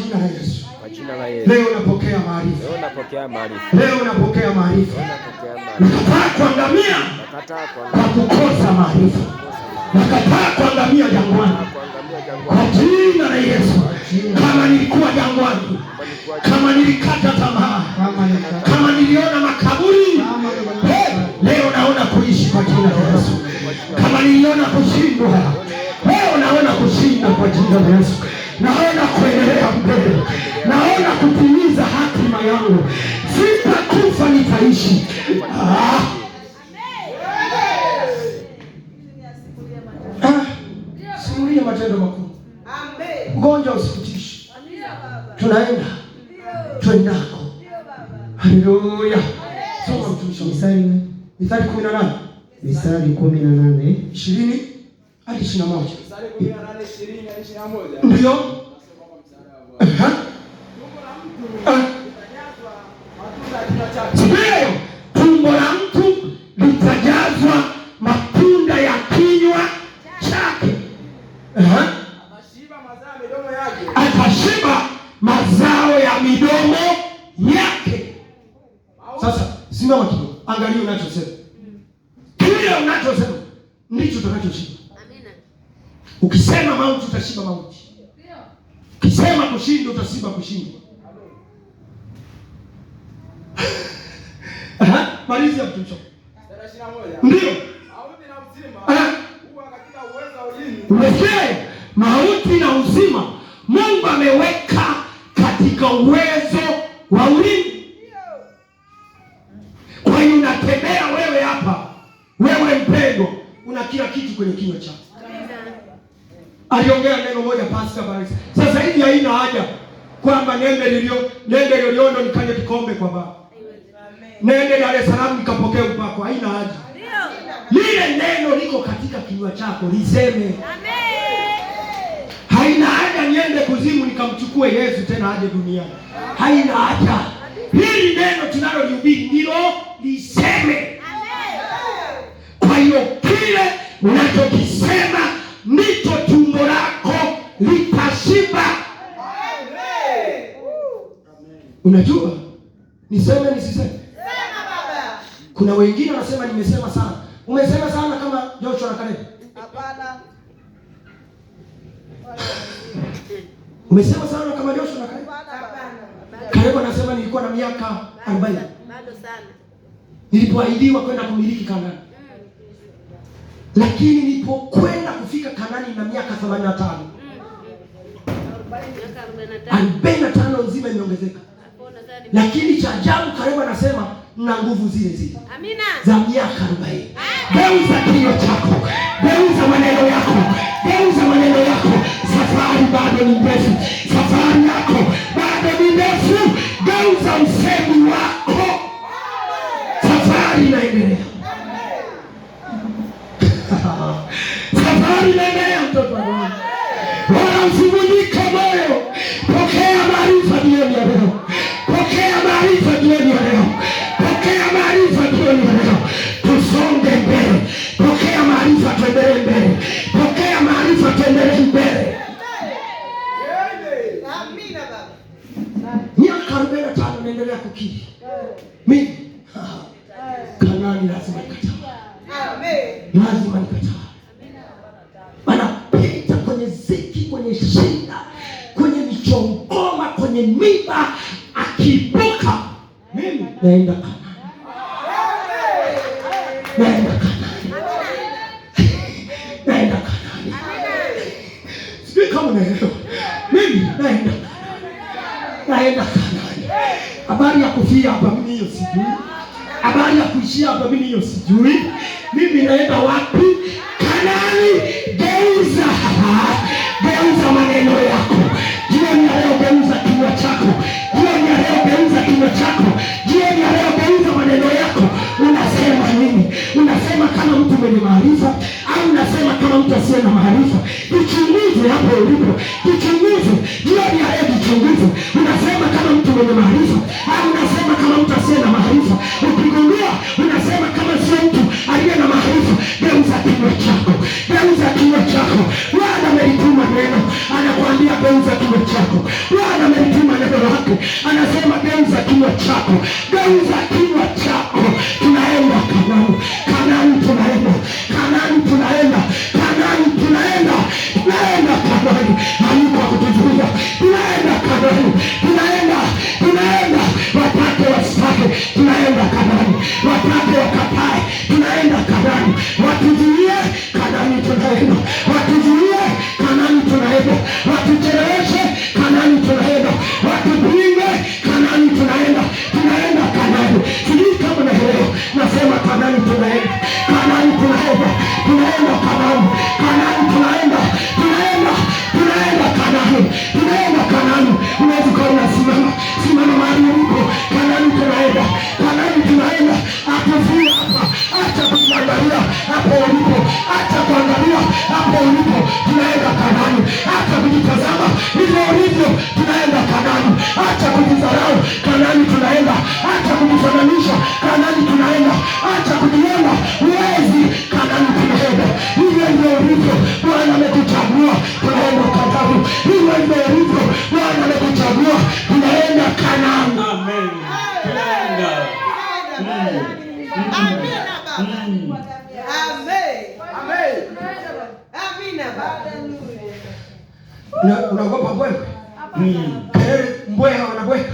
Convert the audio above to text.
jina la Yesu. Kwa jina la Yesu. Leo napokea maarifa. Leo napokea maarifa. Leo napokea maarifa. Nakataa kuangamia kwa kukosa maarifa. Nakataa kuangamia jangwani. Kwa jina la Yesu. Kama nilikuwa jangwani, kama nilikata tamaa, kama niliona makaburi, leo naona kuishi kwa jina la Yesu. Kama niliona kushindwa, leo naona kushinda kwa jina la Yesu. Naona kuendelea mbele. Naona kutimiza hatima yangu. Sitakufa, nitaishi. Simulia matendo makuu. Mgonjwa usikutishe. Tunaenda. Twendako. Haleluya. Soma mtumishi. Mithali 18. Mithali 18 20 hadi 21. Mithali 18 20 hadi 21. Ndio. Tumbo la mtu litajazwa matunda ya kinywa chake. Atashiba mazao ya midomo yake. Sasa simama kidogo, angalia unachosema. Kile unachosema ndicho utakachoshiba. Amina. Ukisema mauti utashiba mauti. Ukisema kushinda utashiba kushinda. Maliza mtumishi. 21. Ndio. Mauti na uzima huwa katika uwezo wa ulimi. Umesikia? Mauti na uzima Mungu ameweka katika uwezo wa ulimi. Kwa hiyo unatembea wewe hapa, wewe mpendwa, una kila kitu kwenye kinywa chako. Aliongea neno moja Pastor Barisa. Sasa hivi haina haja kwamba nende liliondo nikanye kikombe kwa baba. Nende Dar es Salaam nikapokea upako. Haina haja. Lile neno liko katika kinywa chako, liseme. Amen. Haina haja niende kuzimu nikamchukue Yesu tena aje duniani. Haina haja. Hili neno tunalolihubiri ndilo liseme. Amen. Kwa hiyo kile unachokisema ndicho tumbo lako litashiba. Amen. Unajua? Niseme nisiseme? Sema baba. Kuna wengine wanasema nimesema sana. Umesema sana kama Joshua na Caleb? Hapana. Umesema sana kama Joshua na Caleb? Hapana. Caleb anasema nilikuwa na miaka 40. Bado sana. Nilipoahidiwa kwenda kumiliki Kanaani. Lakini nilipokwenda kufika Kanaani na miaka 85. 45 nzima imeongezeka. Lakini cha ajabu Caleb anasema na nguvu zile zile. Amina. Za miaka 40. Geuza kinywa chako. Geuza maneno yako. Geuza maneno yako. Safari bado ni ndefu. Safari yako bado ni ndefu. Geuza usemi wako. Safari inaendelea. Safari inaendelea mtoto wangu. Wala usivunjike moyo. Pokea maarifa jioni ya leo. Pokea maarifa jioni ya leo. Pokea maarifa jioni ya leo. Tusonge mbele. Pokea maarifa tuendelee mbele. Pokea maarifa tuendelee mbele. Amina baba. Miaka 45 naendelea kukiri. Mimi Kanaani lazima nikataa. Amen. Lazima nikataa. Anapita kwenye ziki, kwenye shida, kwenye michongoma, kwenye miba, akibuka. Mimi naenda Kanaani. Naenda Kanaani. Naenda Kanaani. Sijui kama unaelewa. Mimi naenda Kanaani. Naenda Kanaani. Habari ya kufia hapa mimi hiyo sijui. Habari ya kuishia hapa mimi hiyo sijui. Mimi naenda wapi? Kanaani. Geuza. Geuza maneno yako. Jioni ya leo geuza kinywa chako. Jioni ya leo geuza kinywa chako. Jioni ya leo geuza maneno yako. Unasema nini? Unasema kama mtu mwenye maarifa au unasema kama mtu asiye na maarifa? Jichunguze hapo ulipo. Jichunguze. Jioni ya leo jichunguze. Unasema kama mtu mwenye maarifa au unasema kama mtu asiye na maarifa? Ukigundua unasema kama sio mtu aliye na maarifa, geuza kinywa chako. Geuza kinywa chako. Bwana amelituma neno. Anakuambia geuza kinywa chako. Bwana chake. Anasema geuza kinywa chako, geuza kinywa chako. Tunaenda Kanaani, Kanaani tunaenda, Kanaani tunaenda, Kanaani tunaenda, tunaenda Kanaani. Hayuko kutuzuia, tunaenda Kanaani, tunaenda, tunaenda. Watake wasitake, tunaenda Kanaani. Watake wakatae, tunaenda Kanaani. Watuzuie, Kanaani tunaenda. Watuzuie, Kanaani tunaenda. Watucheleweshe, Kanaani tunaenda. Watupinge, Kanaani tunaenda. Tunaenda Kanaani. Sijui kama naelewa. Nasema Kanaani tunaenda, Kanaani tunaenda, tunaenda Kanaani, Kanaani tunaenda, tunaenda, tunaenda Kanaani, tunaenda Kanaani. Unaweza kuwa unasimama, simama mahali ulipo. Kanaani tunaenda, Kanaani tunaenda. Atufia hapa, acha kuangalia hapo ulipo, acha kuangalia hapo ulipo. Tunaenda Kanaani, acha kujitazama hivyo ulivyo. Tunaenda Kanaani, acha kujidharau. Kanaani tunaenda, acha kujifananisha. Kanaani tunaenda, acha kujiona uwezi. Kanaani tunaenda, hivyo ndio ulivyo. Bwana amekuchagua, tunaenda Kanaani. Hivyo ndio ulivyo, Bwana amekuchagua, tunaenda Kanaani. Amen. Tunaenda. Amina baba. Amen. Amen. Amina baba. Unaogopa mbweha? Mbweha wanabweha.